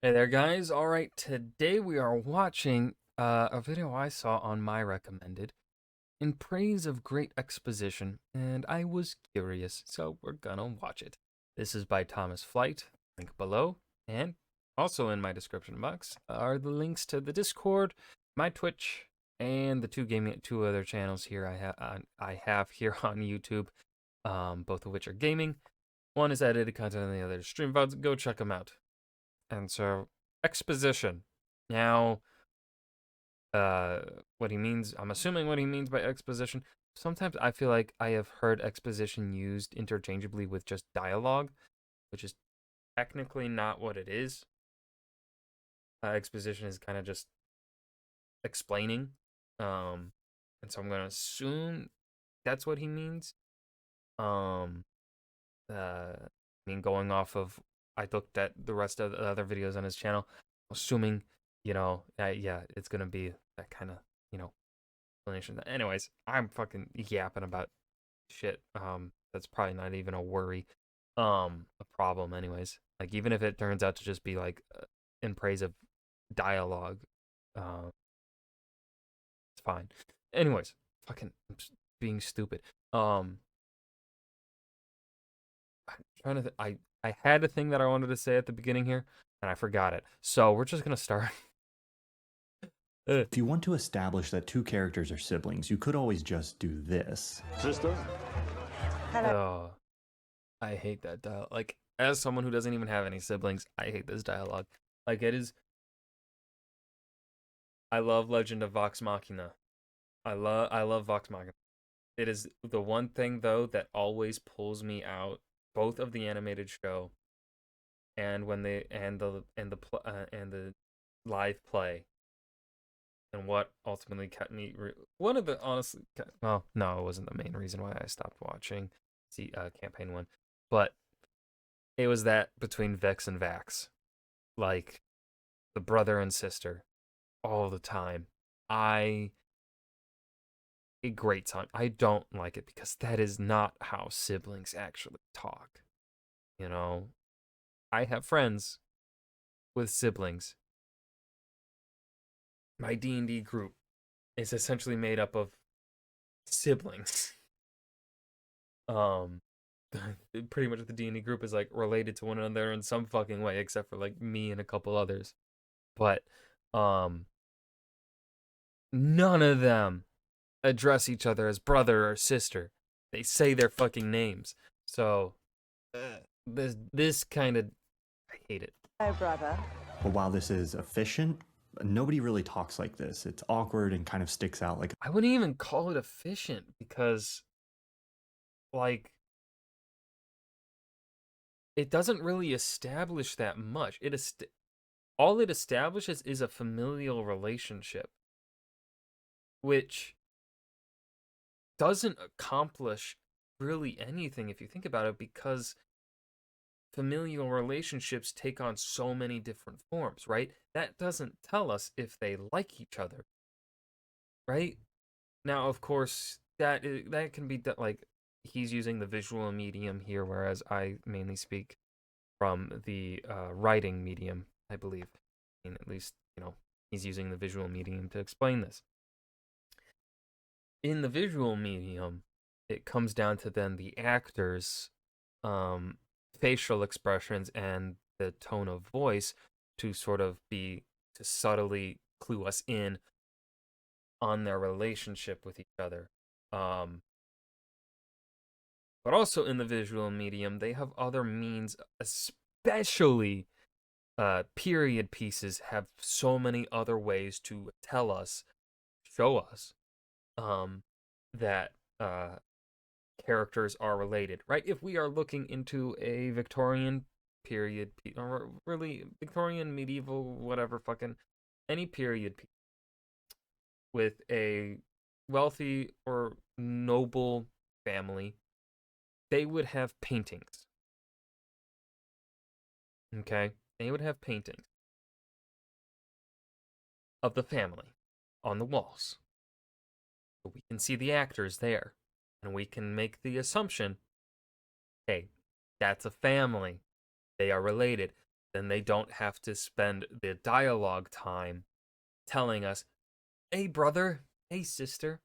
Hey there, guys. All right, today we are watching a video I saw on my recommended in praise of great exposition, and I was curious, so we're gonna watch it. This is by Thomas Flight, link below, and also in my description box are the links to the Discord, my Twitch, and the two other channels here I have here on YouTube, both of which are gaming. One is edited content, and the other is stream VODs. Go check them out. And so, exposition. Now, uh, what he means, I'm assuming what he means by exposition. Sometimes I feel like I have heard exposition used interchangeably with just dialogue, which is technically not what it is. Exposition is kind of just explaining. And so I'm going to assume that's what he means. Um, I mean, going off of, I looked at the rest of the other videos on his channel, assuming, yeah, it's gonna be that kind of, explanation. Anyways, I'm fucking yapping about shit. That's probably not even a worry, a problem. Anyways, like even if it turns out to just be like in praise of dialogue, uh, it's fine. Anyways, fucking I'm just being stupid. I'm trying to. I had a thing that I wanted to say at the beginning here, and I forgot it. So we're just gonna start. If you want to establish that two characters are siblings, you could always just do this. Sister? Oh, I hate that dialogue. Like, as someone who doesn't even have any siblings, I hate this dialogue. Like, it is. I love Legend of Vox Machina. I love Vox Machina. It is the one thing though that always pulls me out, both of the animated show and when they and the live play, and what ultimately kept me one of the honestly, well, no, it wasn't the main reason why I stopped watching campaign 1, but it was that between Vex and Vax, like the brother and sister, all the time. I A great time. I don't like it because that is not how siblings actually talk. You know, I have friends with siblings. My D&D group is essentially made up of siblings. Um Pretty much the D&D group is like related to one another in some fucking way except for like me and a couple others. But um none of them address each other as brother or sister. They say their fucking names. So this kind of, I hate it. Hello, brother. But while this is efficient, nobody really talks like this. It's awkward and kind of sticks out like I wouldn't even call it efficient because, like, it doesn't really establish that much. All it establishes is a familial relationship, which doesn't accomplish really anything if you think about it, because familial relationships take on so many different forms, right? That doesn't tell us if they like each other, right? Now, of course, that can be like he's using the visual medium here, whereas I mainly speak from the writing medium, I believe. I mean, at least he's using the visual medium to explain this. In the visual medium, it comes down to then the actors' facial expressions and the tone of voice to sort of be to subtly clue us in on their relationship with each other. But also in the visual medium, they have other means, especially period pieces have so many other ways to tell us, show us, that characters are related, right? If we are looking into a Victorian period, or really Victorian, medieval, whatever, fucking any period piece with a wealthy or noble family, they would have paintings. Okay? They would have paintings of the family on the walls. So we can see the actors there. And we can make the assumption, hey, that's a family. They are related. then they don't have to spend the dialogue time telling us, hey, brother, hey, sister.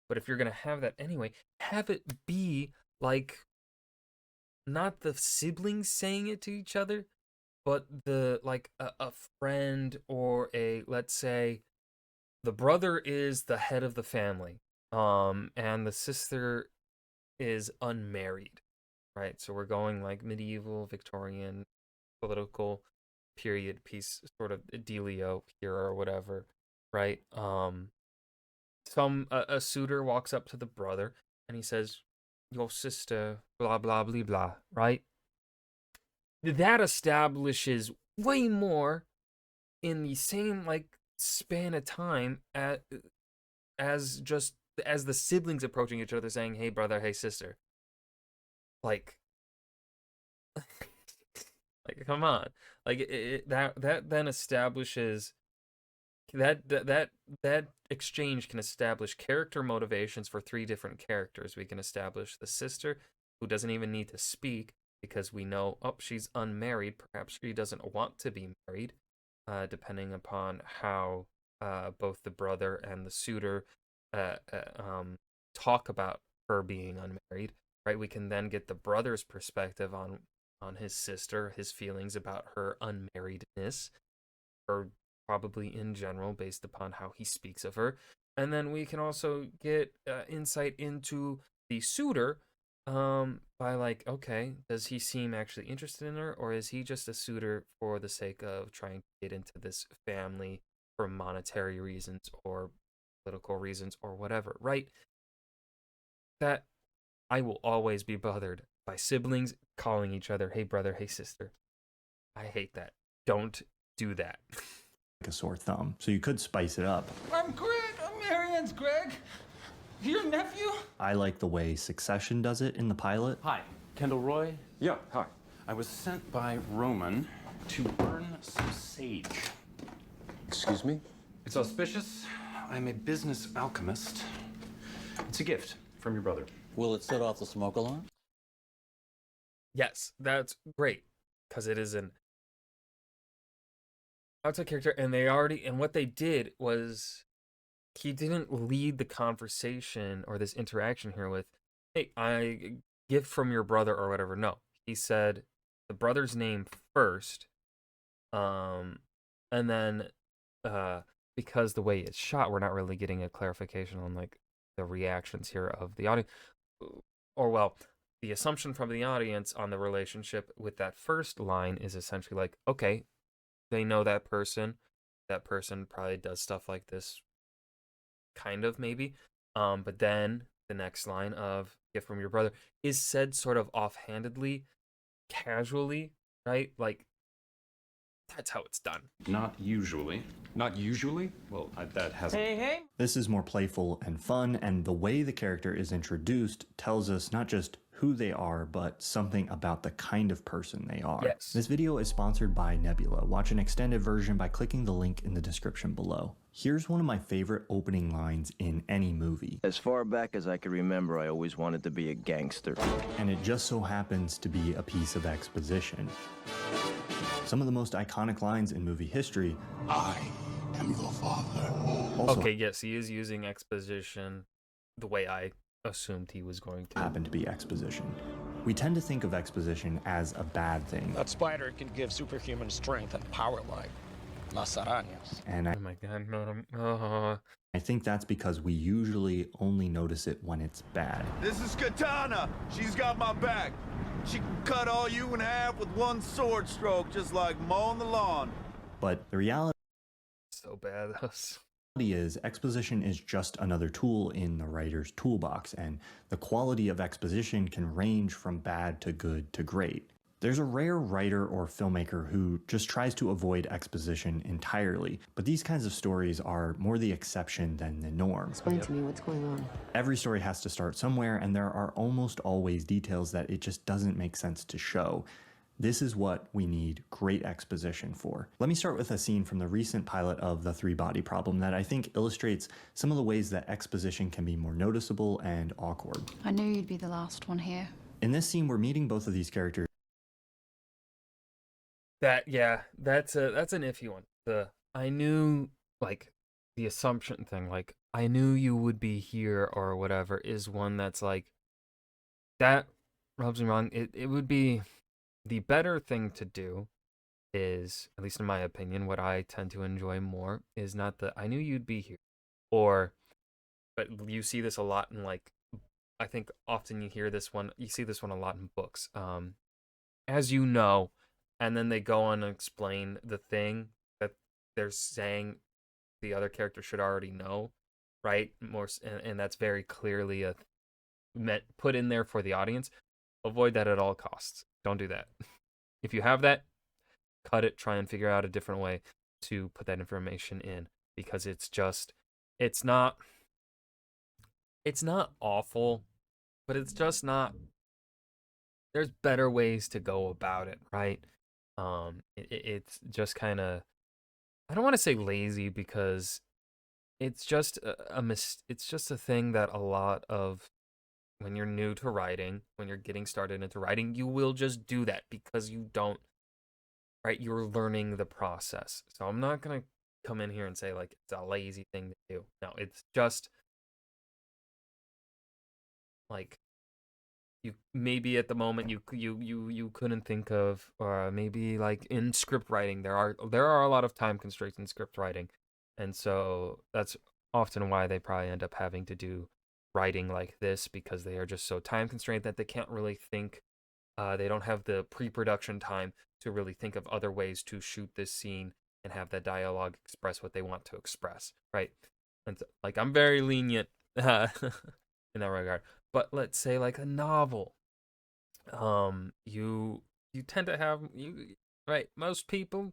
But if you're going to have that anyway, have it be like not the siblings saying it to each other, but the like a friend or a, let's say, the brother is the head of the family, and the sister is unmarried, right? So we're going like medieval, Victorian, political period piece sort of dealio here or whatever, right? A suitor walks up to the brother and he says, "Your sister, blah blah blah blah," right? That establishes way more in the same like span of time as just as the siblings approaching each other saying, "Hey brother, hey sister." Like like come on. Like that then establishes that exchange can establish character motivations for three different characters. We can establish the sister who doesn't even need to speak because we know, oh, she's unmarried. Perhaps she doesn't want to be married, depending upon how both the brother and the suitor talk about her being unmarried. Right? We can then get the brother's perspective on his sister, his feelings about her unmarriedness, or probably in general based upon how he speaks of her. And then we can also get insight into the suitor, by like, okay, does he seem actually interested in her, or is he just a suitor for the sake of trying to get into this family for monetary reasons or political reasons or whatever, right? That I will always be bothered by siblings calling each other, hey brother, hey sister. I hate that. Don't do that. A sore thumb. So you could spice it up. I'm Greg. I'm Marianne's Greg. Your nephew? I like the way Succession does it in the pilot. Hi, Kendall Roy. Yeah, hi. I was sent by Roman to burn some sage. Excuse me? It's auspicious. I'm a business alchemist. It's a gift from your brother. Will it set off the smoke alarm? Yes, that's great because it is an outside character, and what they did was he didn't lead the conversation or this interaction here with, "Hey, I gift from your brother" or whatever. No, he said the brother's name first, and then because the way it's shot, we're not really getting a clarification on like the reactions here of the audience, or well, the assumption from the audience on the relationship with that first line is essentially like, okay, they know that person. That person probably does stuff like this, kind of maybe. But then the next line of "gift from your brother" is said sort of offhandedly, casually, right? Like that's how it's done. Not usually. Not usually? Well, that hasn't. Hey. This is more playful and fun, and the way the character is introduced tells us not just who they are, but something about the kind of person they are. Yes. This video is sponsored by Nebula. Watch an extended version by clicking the link in the description below. Here's one of my favorite opening lines in any movie. As far back as I can remember, I always wanted to be a gangster. And it just so happens to be a piece of exposition. Some of the most iconic lines in movie history. I am your father. Also Okay, yes, he is using exposition the way I assumed he was going to. happen to be exposition. We tend to think of exposition as a bad thing. That spider can give superhuman strength and power like las arañas. And Oh my god, no. I think that's because we usually only notice it when it's bad. This is Katana. She's got my back. She can cut all you in half with one sword stroke, just like mowing the lawn. But the reality So bad. is exposition is just another tool in the writer's toolbox, and the quality of exposition can range from bad to good to great. There's a rare writer or filmmaker who just tries to avoid exposition entirely, but these kinds of stories are more the exception than the norm. Explain to me what's going on. Every story has to start somewhere, and there are almost always details that it just doesn't make sense to show. This is what we need great exposition for. Let me start with a scene from the recent pilot of The Three-Body Problem that I think illustrates some of the ways that exposition can be more noticeable and awkward. I knew you'd be the last one here. In this scene, we're meeting both of these characters that's an iffy one. I knew, like, the assumption thing, like I knew you would be here or whatever, is one that's like that rubs me wrong. It would be the better thing to do is, at least in my opinion, what I tend to enjoy more is not the I knew you'd be here, or but you see this a lot in, like, I think often you see this one a lot in books. As you know, and then they go on and explain the thing that they're saying the other character should already know, right? And that's very clearly a meant put in there for the audience. Avoid that at all costs. Don't do that. If you have that, cut it. Try and figure out a different way to put that information in, because it's not it's not awful, but it's just not. There's better ways to go about it, right? It's just kind of, I don't want to say lazy, because it's just it's just a thing that a lot of, when you're new to writing, when you're getting started into writing, you will just do that because you don't, right? You're learning the process. So I'm not going to come in here and say like it's a lazy thing to do. No, it's just like, you maybe at the moment you couldn't think of, or maybe like in script writing there are a lot of time constraints in script writing, and so that's often why they probably end up having to do writing like this, because they are just so time constrained that they can't really think. They don't have the pre-production time to really think of other ways to shoot this scene and have that dialogue express what they want to express, right? And so, like, I'm very lenient in that regard. But let's say like a novel, you tend to have, right, most people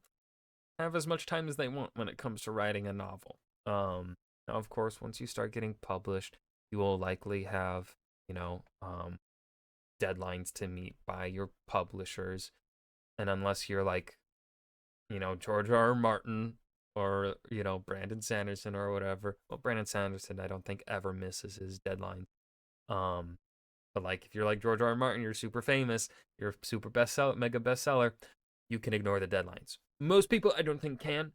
have as much time as they want when it comes to writing a novel. Now of course, once you start getting published, you will likely have, deadlines to meet by your publishers, and unless you're like, George R. R. Martin, or Brandon Sanderson or whatever. Well, Brandon Sanderson, I don't think ever misses his deadline. But like, if you're like George R. R. Martin, you're super famous, you're a super mega bestseller, you can ignore the deadlines. Most people, I don't think, can.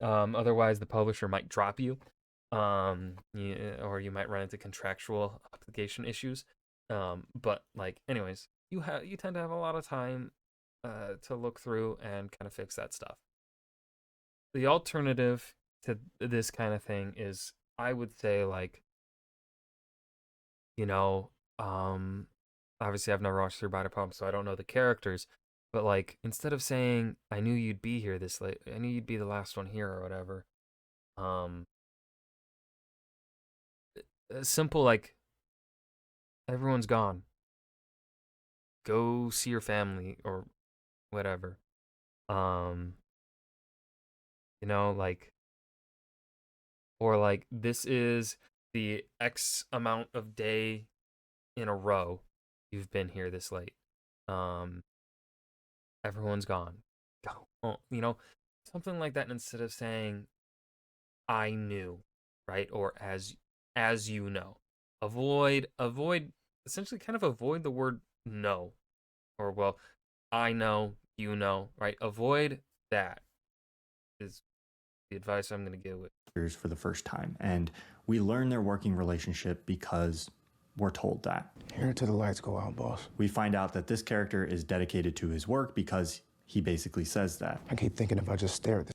Otherwise, the publisher might drop you, or you might run into contractual obligation issues. But like, anyways, you tend to have a lot of time to look through and kind of fix that stuff. The alternative to this kind of thing is, I would say, like, obviously I've never watched through Body Pump, so I don't know the characters, but like, instead of saying, I knew you'd be here this late, I knew you'd be the last one here or whatever, simple, like, everyone's gone. Go see your family or whatever. Like, or like, this is the X amount of day in a row you've been here this late. Everyone's gone. Go. Oh, something like that, instead of saying I knew, right? Or as you know. Avoid essentially kind of avoid the word no. Or, well, I know, right? Avoid that is the advice I'm going to give with for the first time, and we learn their working relationship because we're told that. Here till the lights go out, boss. We find out that this character is dedicated to his work because he basically says that. I keep thinking if I just stare at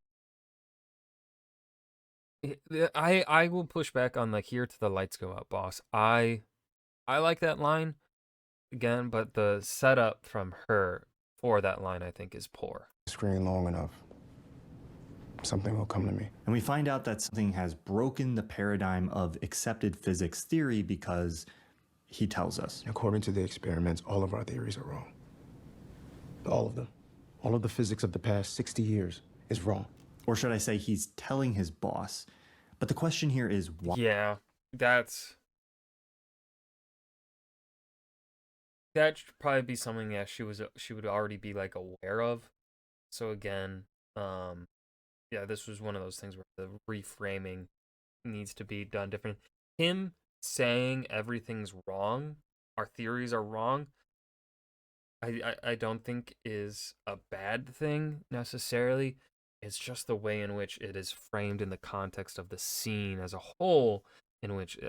this. I will push back on the here to the lights go out, boss. I like that line again, but the setup from her for that line, I think, is poor. Screen long enough, something will come to me. And we find out that something has broken the paradigm of accepted physics theory because he tells us. According to the experiments, all of our theories are wrong. All of them. All of the physics of the past 60 years is wrong. Or should I say, he's telling his boss. But the question here is why? Yeah, that should probably be something that she would already be like aware of. So again, yeah, this was one of those things where the reframing needs to be done different. Him saying everything's wrong, our theories are wrong, I don't think is a bad thing necessarily. It's just the way in which it is framed in the context of the scene as a whole, in which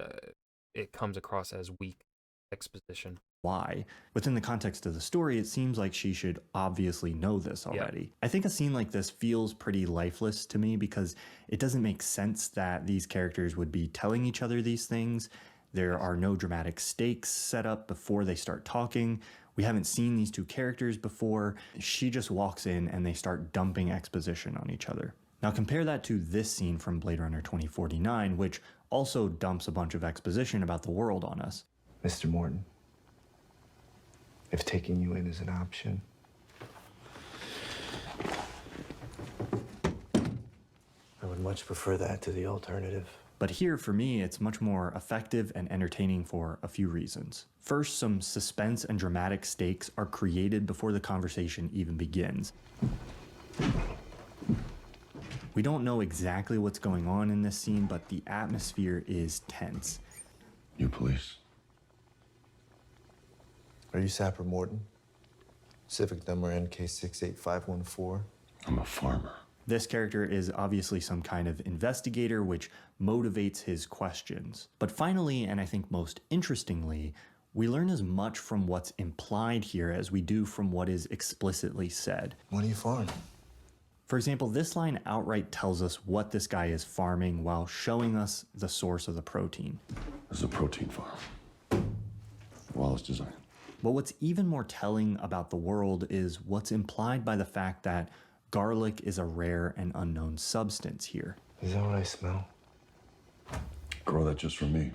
it comes across as weak exposition. Why. Within the context of the story, it seems like she should obviously know this already. I think a scene like this feels pretty lifeless to me because it doesn't make sense that these characters would be telling each other these things. There are no dramatic stakes set up before they start talking. We haven't seen these two characters before. She just walks in and they start dumping exposition on each other. Now compare that to this scene from Blade Runner 2049, which also dumps a bunch of exposition about the world on us. Mr. Morton, if taking you in is an option, I would much prefer that to the alternative. But here, for me, it's much more effective and entertaining for a few reasons. First, some suspense and dramatic stakes are created before the conversation even begins. We don't know exactly what's going on in this scene, but the atmosphere is tense. You police? Are you Sapper Morton? Civic number NK68514. I'm a farmer. This character is obviously some kind of investigator, which motivates his questions. But finally, and I think most interestingly, we learn as much from what's implied here as we do from what is explicitly said. What do you farm? For example, this line outright tells us what this guy is farming while showing us the source of the protein. This is a protein farm. Wallace design. But what's even more telling about the world is what's implied by the fact that garlic is a rare and unknown substance here. Is that what I smell? Grow that just for me.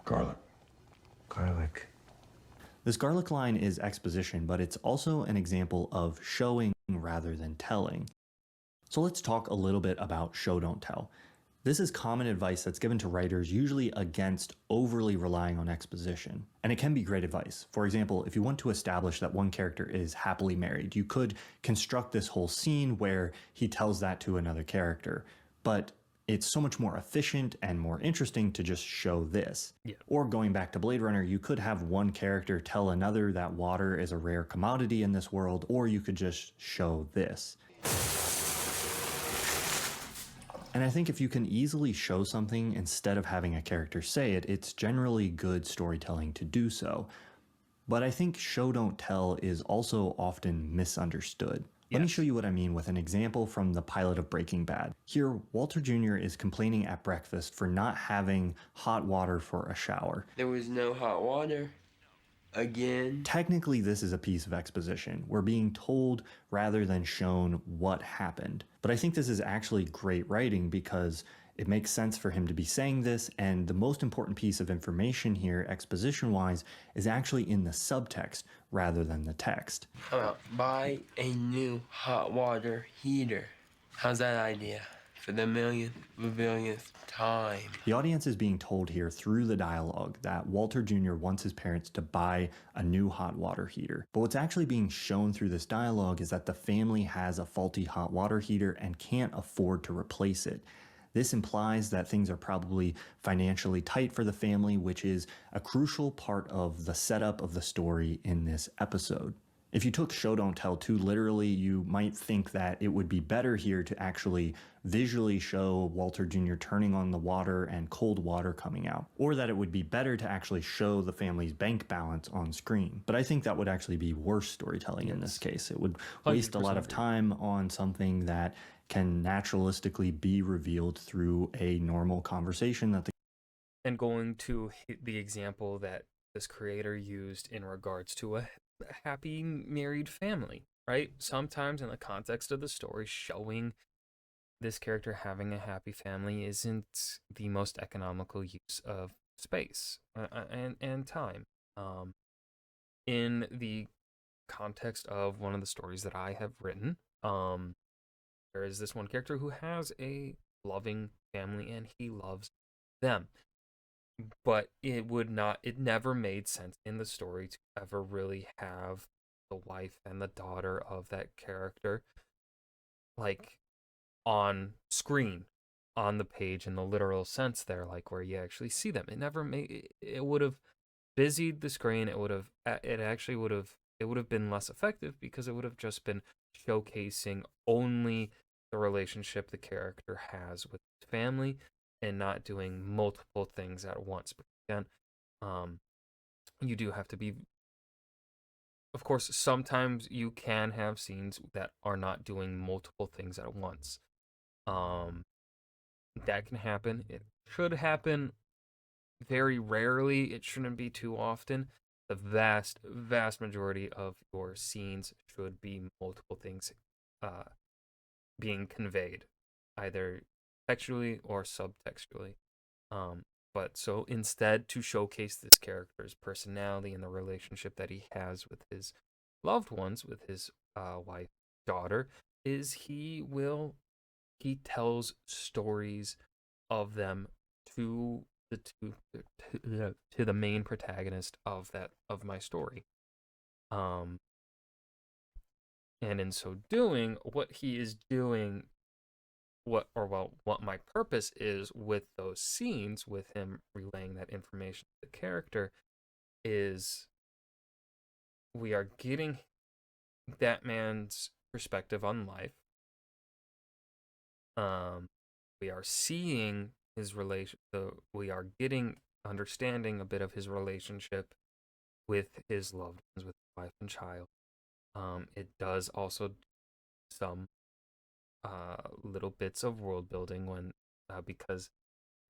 Garlic. Garlic. This garlic line is exposition, but it's also an example of showing rather than telling. So let's talk a little bit about show don't tell. This is common advice that's given to writers, usually against overly relying on exposition. And it can be great advice. For example, if you want to establish that one character is happily married, you could construct this whole scene where he tells that to another character. But it's so much more efficient and more interesting to just show this. Yeah. Or going back to Blade Runner, you could have one character tell another that water is a rare commodity in this world, or you could just show this. And I think if you can easily show something instead of having a character say it, it's generally good storytelling to do so. But I think show don't tell is also often misunderstood. Let me show you what I mean with an example from the pilot of Breaking Bad. Here, Walter Jr. is complaining at breakfast for not having hot water for a shower. There was no hot water. Again. Technically, this is a piece of exposition. We're being told rather than shown what happened. But I think this is actually great writing because it makes sense for him to be saying this, and the most important piece of information here, exposition-wise, is actually in the subtext rather than the text. How about buy a new hot water heater? How's that idea? For the billionth time. The audience is being told here through the dialogue that Walter Jr. wants his parents to buy a new hot water heater. But what's actually being shown through this dialogue is that the family has a faulty hot water heater and can't afford to replace it. This implies that things are probably financially tight for the family, which is a crucial part of the setup of the story in this episode. If you took show don't tell too literally, you might think that it would be better here to actually visually show Walter Jr. turning on the water and cold water coming out, or that it would be better to actually show the family's bank balance on screen. But I think that would actually be worse storytelling in this case. It would waste a lot of time on something that can naturalistically be revealed through a normal conversation that the And going to the example that this creator used in regards to a happy married family, right? Sometimes in the context of the story, showing this character having a happy family isn't the most economical use of space and time. In the context of one of the stories that I have written, there is this one character who has a loving family and he loves them. But it never made sense in the story to ever really have the wife and the daughter of that character like on screen, on the page in the literal sense there, like where you actually see them. It would have busied the screen. It would have been less effective because it would have just been showcasing only the relationship the character has with his family and not doing multiple things at once. But again, you do have to be, of course, sometimes you can have scenes that are not doing multiple things at once. That can happen. It should happen very rarely. It shouldn't be too often. The vast majority of your scenes should be multiple things being conveyed, either textually or subtextually. But so instead, to showcase this character's personality and the relationship that he has with his loved ones, with his wife, daughter, is he tells stories of them to the main protagonist of my story. And in so doing, what he is doing, what my purpose is with those scenes, with him relaying that information to the character, is we are getting that man's perspective on life. We are seeing his we are getting understanding a bit of his relationship with his loved ones, with his wife and child. It does also some little bits of world building when because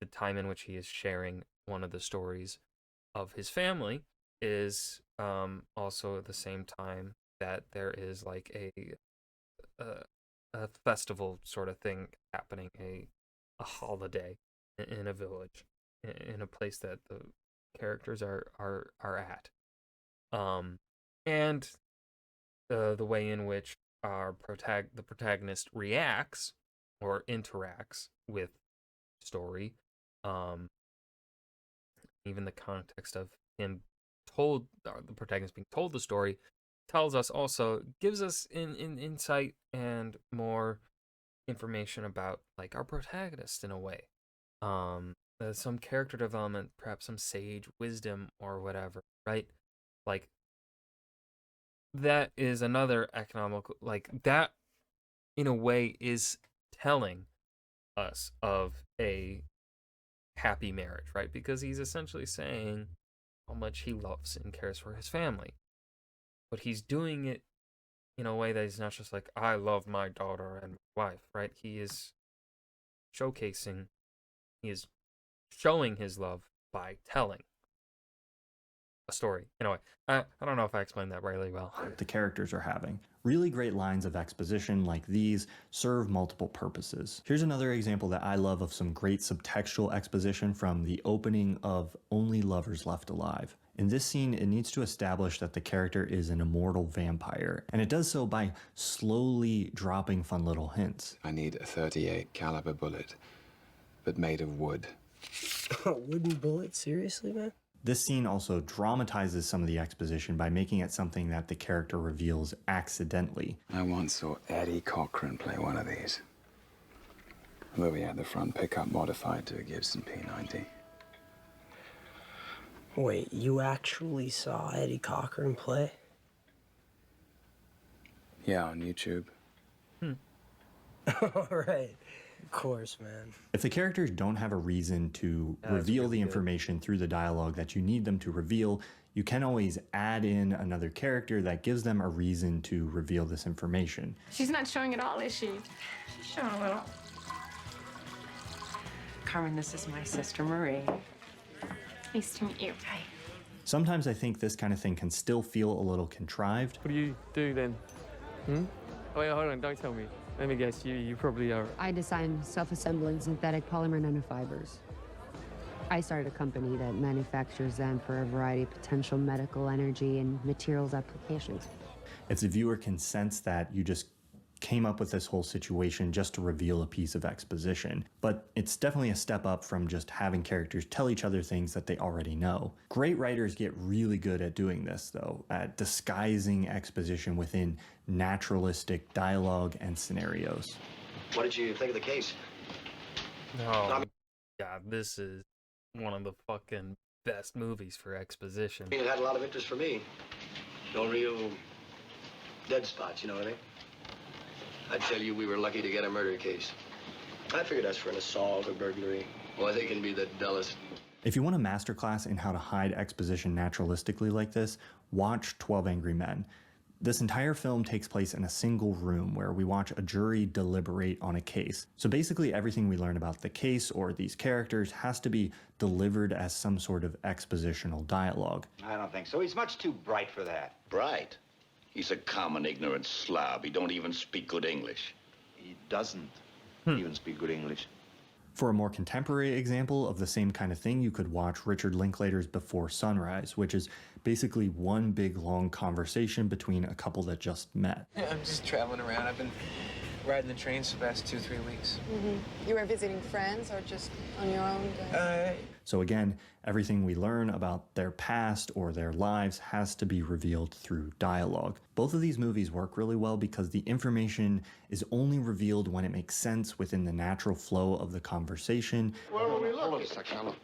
the time in which he is sharing one of the stories of his family is also at the same time that there is like a festival sort of thing happening, a holiday in a village, in a place that the characters are at, and the way in which the protagonist reacts or interacts with story, even the context of him the protagonist being told the story tells us, also gives us insight and more information about like our protagonist in a way. Some character development, perhaps some sage wisdom or whatever, right? Like that is another economical, like that in a way is telling us of a happy marriage, right? Because he's essentially saying how much he loves and cares for his family. But he's doing it in a way that he's not just like, I love my daughter and my wife, right? He is showing his love by telling a story in a way. I don't know if I explained that really well. The characters are having. Really great lines of exposition like these serve multiple purposes. Here's another example that I love of some great subtextual exposition from the opening of Only Lovers Left Alive. In this scene, it needs to establish that the character is an immortal vampire, and it does so by slowly dropping fun little hints. I need a .38 caliber bullet, but made of wood. A wooden bullet? Seriously, man? This scene also dramatizes some of the exposition by making it something that the character reveals accidentally. I once saw Eddie Cochran play one of these. Although he had the front pickup modified to a Gibson P90. Wait, you actually saw Eddie Cochran play? Yeah, on YouTube. All right. Of course, man. If the characters don't have a reason to reveal the information through the dialogue that you need them to reveal, you can always add in another character that gives them a reason to reveal this information. She's not showing at all, is she? She's showing a little. Carmen, this is my sister Marie. Nice to meet you. Hi. Sometimes I think this kind of thing can still feel a little contrived. What do you do then? Oh, wait, hold on, don't tell me. Let me guess, you probably are. I design self-assembling synthetic polymer nanofibers. I started a company that manufactures them for a variety of potential medical, energy, and materials applications. If the viewer can sense that you just came up with this whole situation just to reveal a piece of exposition, but it's definitely a step up from just having characters tell each other things that they already know. Great writers get really good at doing this, though, at disguising exposition within naturalistic dialogue and scenarios. What did you think of the case? Oh, yeah, this is one of the fucking best movies for exposition. It had a lot of interest for me. No real dead spots, you know what I mean? I tell you, we were lucky to get a murder case. I figured that's for an assault or burglary. Well, they can be the dullest. If you want a masterclass in how to hide exposition naturalistically like this, watch 12 Angry Men. This entire film takes place in a single room where we watch a jury deliberate on a case. So basically everything we learn about the case or these characters has to be delivered as some sort of expositional dialogue. I don't think so. He's much too bright for that. Bright? He's a common ignorant slob. He don't even speak good English. He doesn't even speak good English. For a more contemporary example of the same kind of thing, you could watch Richard Linklater's Before Sunrise, which is basically one big long conversation between a couple that just met. Yeah, I'm just traveling around. I've been riding the trains for the past 2-3 weeks. You were visiting friends or just on your own? So again, everything we learn about their past or their lives has to be revealed through dialogue. Both of these movies work really well because the information is only revealed when it makes sense within the natural flow of the conversation. Where were we looking? Hold on a second.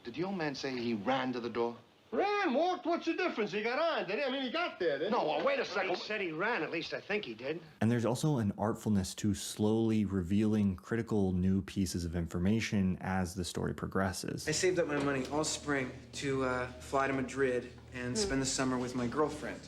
Did the old man say he ran to the door? Ran, walked, what's the difference? He got on, did he? I mean, he got there, didn't he? No, well, wait a second. He said he ran, at least I think he did. And there's also an artfulness to slowly revealing critical new pieces of information as the story progresses. I saved up my money all spring to fly to Madrid and spend the summer with my girlfriend,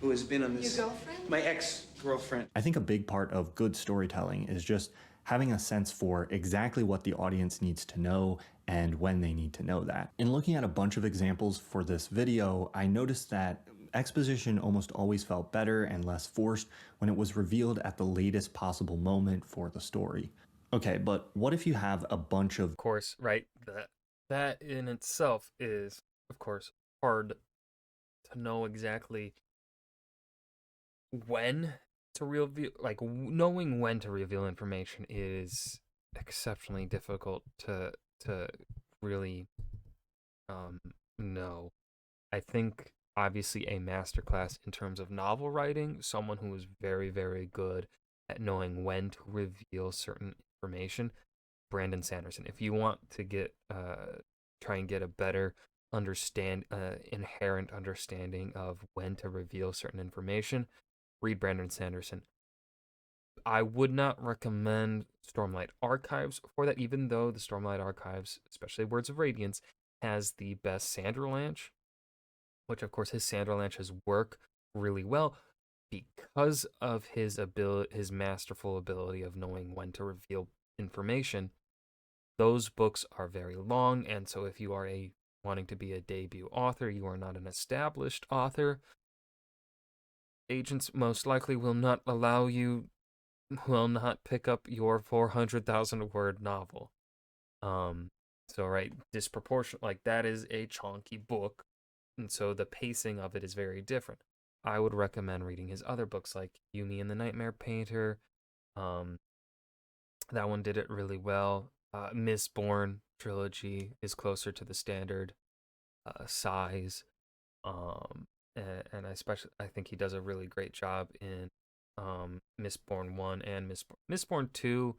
who has been on this... Your girlfriend? My ex-girlfriend. I think a big part of good storytelling is just having a sense for exactly what the audience needs to know and when they need to know that. In looking at a bunch of examples for this video, I noticed that exposition almost always felt better and less forced when it was revealed at the latest possible moment for the story. Okay, but what if you have a bunch of... Of course, right, that in itself is, of course, hard to know exactly when to reveal, like knowing when to reveal information is exceptionally difficult to really know. I think obviously a masterclass in terms of novel writing, someone who is very, very good at knowing when to reveal certain information, Brandon Sanderson. If you want to get try and get a better inherent understanding of when to reveal certain information, read Brandon Sanderson. I would not recommend Stormlight Archives for that, even though the Stormlight Archives, especially Words of Radiance, has the best Sanderlanche, which of course his Sanderlanches work really well because of his masterful ability of knowing when to reveal information. Those books are very long, and so if you are wanting to be a debut author, you are not an established author, agents most likely will not pick up your 400,000 word novel. So right, disproportionate, like that is a chunky book, and so the pacing of it is very different. I would recommend reading his other books like Yumi and the Nightmare Painter. That one did it really well. Mistborn trilogy is closer to the standard size. And I think he does a really great job in Mistborn 1 and Mistborn 2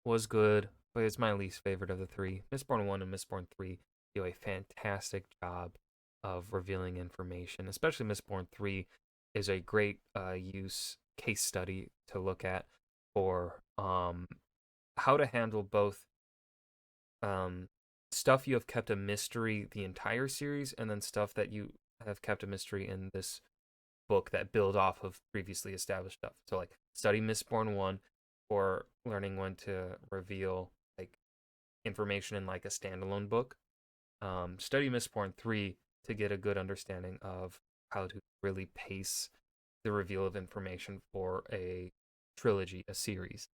was good, but it's my least favorite of the three. Mistborn 1 and Mistborn 3 do a fantastic job of revealing information. Especially Mistborn 3 is a great case study to look at for how to handle both stuff you have kept a mystery the entire series, and then stuff that you have kept a mystery in this book that build off of previously established stuff. So like study Mistborn 1 for learning when to reveal like information in like a standalone book. Study Mistborn 3 to get a good understanding of how to really pace the reveal of information for a trilogy, a series.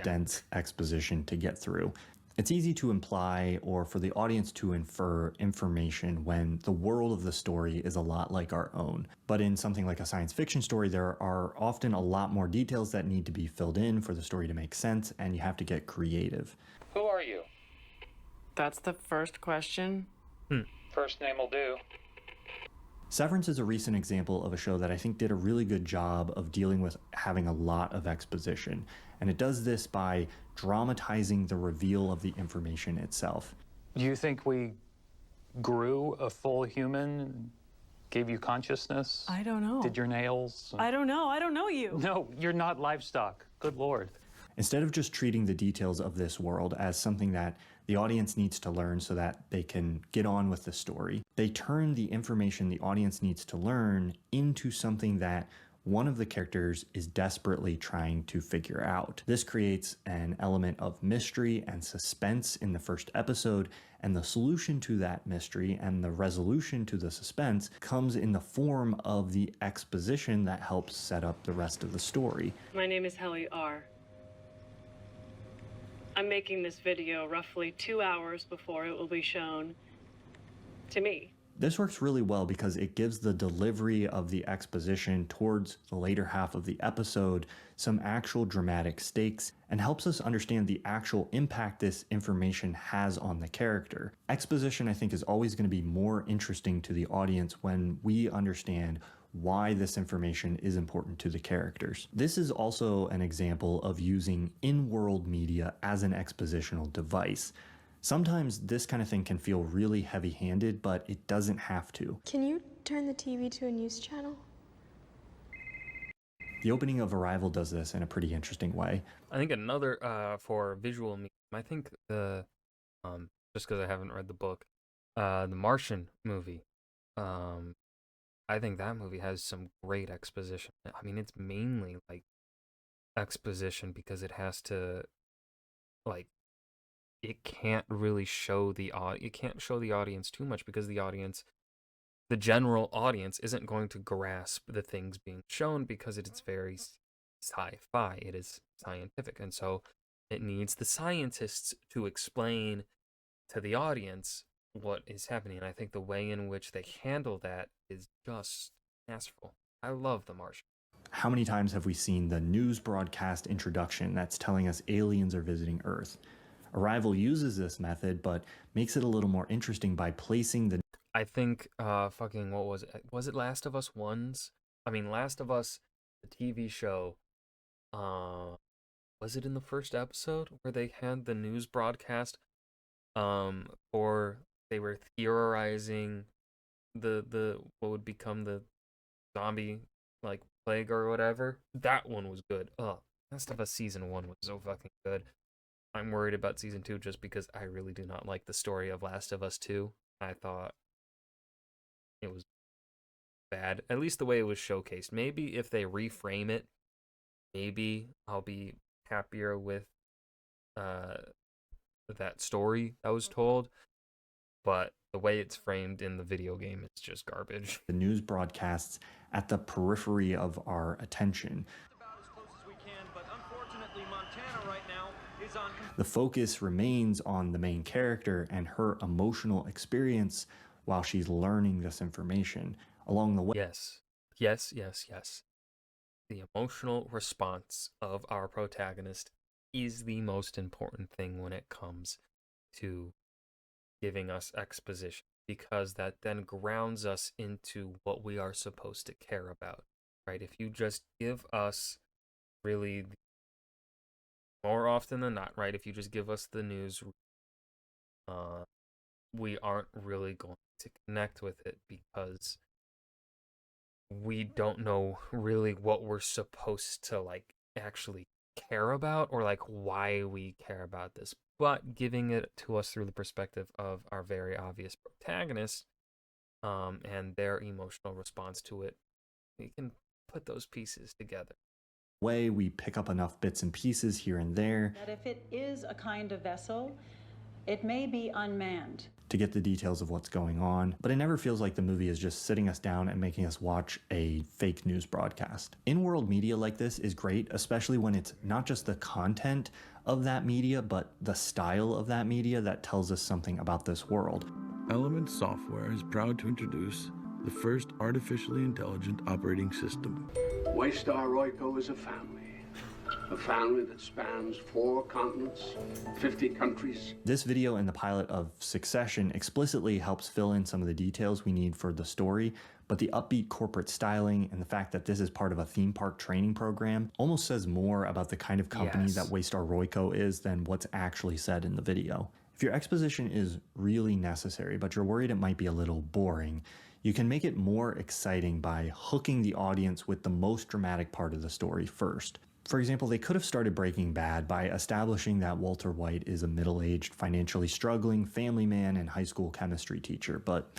Dense exposition to get through. It's easy to imply or for the audience to infer information when the world of the story is a lot like our own. But in something like a science fiction story, there are often a lot more details that need to be filled in for the story to make sense, and you have to get creative. Who are you? That's the first question? First name will do. Severance is a recent example of a show that I think did a really good job of dealing with having a lot of exposition. And it does this by dramatizing the reveal of the information itself. Do you think we grew a full human, gave you consciousness? I don't know. Did your nails? I don't know. I don't know you. No, you're not livestock. Good Lord. Instead of just treating the details of this world as something that the audience needs to learn so that they can get on with the story, they turn the information the audience needs to learn into something that one of the characters is desperately trying to figure out. This creates an element of mystery and suspense in the first episode, and the solution to that mystery and the resolution to the suspense comes in the form of the exposition that helps set up the rest of the story. My name is Helly R. I'm making this video roughly 2 hours before it will be shown to me. This works really well because it gives the delivery of the exposition towards the later half of the episode some actual dramatic stakes and helps us understand the actual impact this information has on the character. Exposition, I think, is always going to be more interesting to the audience when we understand why this information is important to the characters. This is also an example of using in-world media as an expositional device. Sometimes this kind of thing can feel really heavy-handed, but it doesn't have to. Can you turn the TV to a news channel? The opening of Arrival does this in a pretty interesting way. I think another for visual medium, I think the just because I haven't read the book, the Martian movie, I think that movie has some great exposition. I mean, it's mainly like exposition because it has to, like, it can't really show the audience too much because the general audience isn't going to grasp the things being shown because it's very sci-fi. It is scientific, and so it needs the scientists to explain to the audience what is happening. And I think the way in which they handle that is just masterful. I love The Martian. How many times have we seen the news broadcast introduction that's telling us aliens are visiting Earth? Arrival uses this method, but makes it a little more interesting by placing the... I think, what was it? Was it Last of Us Last of Us, the TV show, was it in the first episode where they had the news broadcast, or they were theorizing the what would become the zombie, like, plague or whatever? That one was good. Last of Us Season 1 was so fucking good. I'm worried about Season 2 just because I really do not like the story of Last of Us 2. I thought it was bad, at least the way it was showcased. Maybe if they reframe it, maybe I'll be happier with that story that was told, but the way it's framed in the video game, it's just garbage. The news broadcasts at the periphery of our attention. The focus remains on the main character and her emotional experience while she's learning this information along the way. Yes. The emotional response of our protagonist is the most important thing when it comes to giving us exposition, because that then grounds us into what we are supposed to care about, right? If you just give us really, more often than not, right, if you just give us the news, we aren't really going to connect with it because we don't know really what we're supposed to, like, actually care about, or like why we care about this. But giving it to us through the perspective of our very obvious protagonist, and their emotional response to it, we can put those pieces together. Way we pick up enough bits and pieces here and there that if it is a kind of vessel, it may be unmanned, to get the details of what's going on, but it never feels like the movie is just sitting us down and making us watch a fake news broadcast. In-world media like this is great, especially when it's not just the content of that media, but the style of that media that tells us something about this world. Element Software is proud to introduce the first artificially intelligent operating system. Waystar Royco is a family that spans 4 continents, 50 countries. This video and the pilot of Succession explicitly helps fill in some of the details we need for the story, but the upbeat corporate styling and the fact that this is part of a theme park training program almost says more about the kind of company that Waystar Royco is than what's actually said in the video. If your exposition is really necessary, but you're worried it might be a little boring, you can make it more exciting by hooking the audience with the most dramatic part of the story first. For example, they could have started Breaking Bad by establishing that Walter White is a middle-aged, financially struggling family man and high school chemistry teacher, but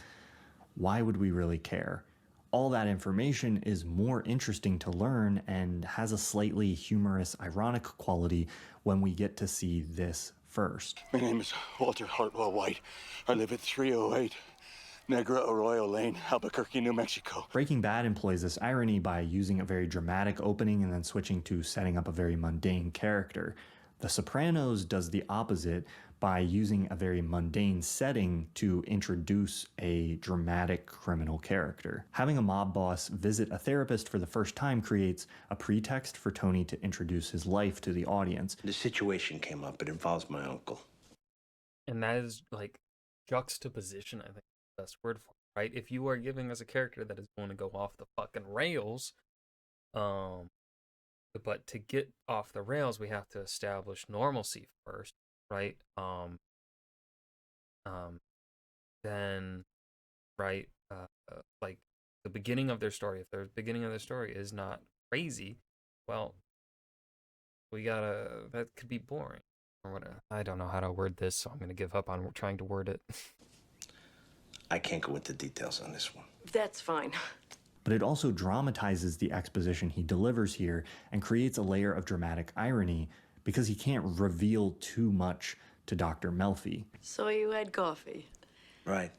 why would we really care? All that information is more interesting to learn and has a slightly humorous, ironic quality when we get to see this first. My name is Walter Hartwell White. I live at 308 Negra Arroyo Lane, Albuquerque, New Mexico. Breaking Bad employs this irony by using a very dramatic opening and then switching to setting up a very mundane character. The Sopranos does the opposite by using a very mundane setting to introduce a dramatic criminal character. Having a mob boss visit a therapist for the first time creates a pretext for Tony to introduce his life to the audience. The situation came up. It involves my uncle. And that is like juxtaposition, I think is the best word for it, right? If you are giving us a character that is going to go off the fucking rails, but to get off the rails, we have to establish normalcy first, right? Then, right, like the beginning of their story, if their beginning of their story is not crazy, well, that could be boring. Or whatever. I don't know how to word this, so I'm going to give up on trying to word it. I can't go into details on this one. That's fine. But it also dramatizes the exposition he delivers here and creates a layer of dramatic irony because he can't reveal too much to Dr. Melfi. So you had coffee. Right.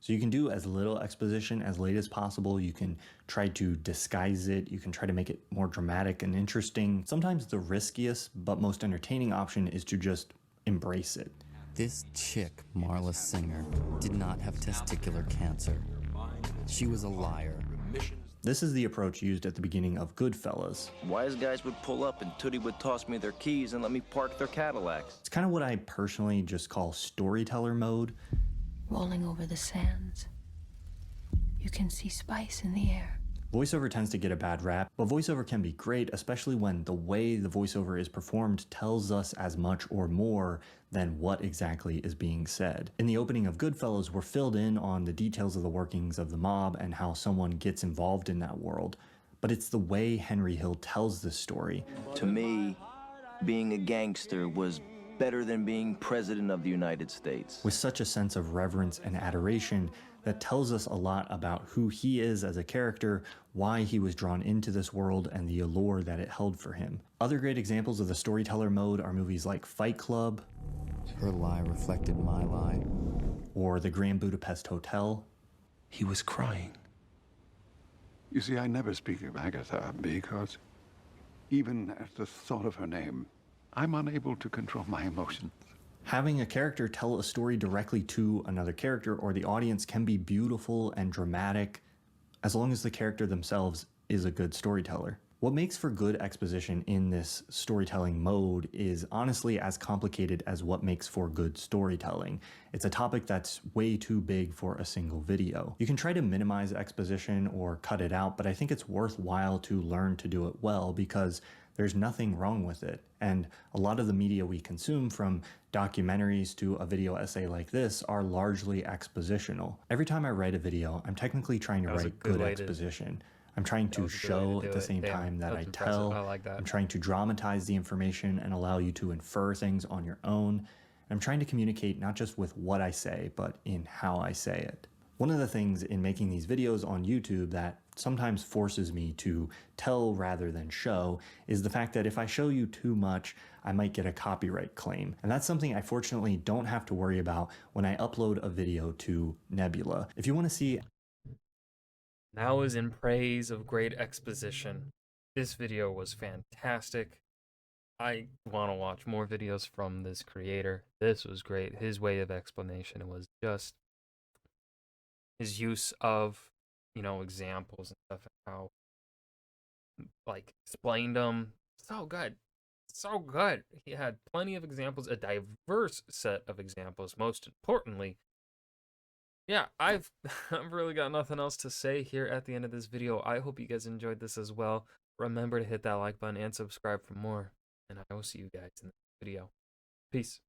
So you can do as little exposition as late as possible. You can try to disguise it. You can try to make it more dramatic and interesting. Sometimes the riskiest but most entertaining option is to just embrace it. This chick, Marla Singer, did not have testicular cancer. She was a liar. This is the approach used at the beginning of Goodfellas. Wise guys would pull up and Tootie would toss me their keys and let me park their Cadillacs. It's kind of what I personally just call storyteller mode. Rolling over the sands, you can see spice in the air. Voiceover tends to get a bad rap, but voiceover can be great, especially when the way the voiceover is performed tells us as much or more than what exactly is being said. In the opening of Goodfellas, we're filled in on the details of the workings of the mob and how someone gets involved in that world. But it's the way Henry Hill tells this story. To me, being a gangster was better than being president of the United States. With such a sense of reverence and adoration that tells us a lot about who he is as a character, why he was drawn into this world, and the allure that it held for him. Other great examples of the storyteller mode are movies like Fight Club, Her lie reflected my lie, or The Grand Budapest Hotel. He was crying. You see, I never speak of Agatha because even at the thought of her name, I'm unable to control my emotions. Having a character tell a story directly to another character or the audience can be beautiful and dramatic as long as the character themselves is a good storyteller. What makes for good exposition in this storytelling mode is honestly as complicated as what makes for good storytelling. It's a topic that's way too big for a single video. You can try to minimize exposition or cut it out, but I think it's worthwhile to learn to do it well because there's nothing wrong with it. And a lot of the media we consume, from documentaries to a video essay like this, are largely expositional. Every time I write a video, I'm technically trying to write good exposition. I'm trying to show at the same time that I tell. I like that. I'm trying to dramatize the information and allow you to infer things on your own. I'm trying to communicate not just with what I say, but in how I say it. One of the things in making these videos on YouTube that sometimes forces me to tell rather than show is the fact that if I show you too much, I might get a copyright claim. And that's something I fortunately don't have to worry about when I upload a video to Nebula. If you want to see... Now is in praise of great exposition. This video was fantastic. I want to watch more videos from this creator. This was great. His way of explanation was just his use of, you know, examples and stuff, and how, like, explained them. So good. So good. He had plenty of examples, a diverse set of examples, most importantly. Yeah, I've really got nothing else to say here at the end of this video. I hope you guys enjoyed this as well. Remember to hit that like button and subscribe for more, and I will see you guys in the next video. Peace.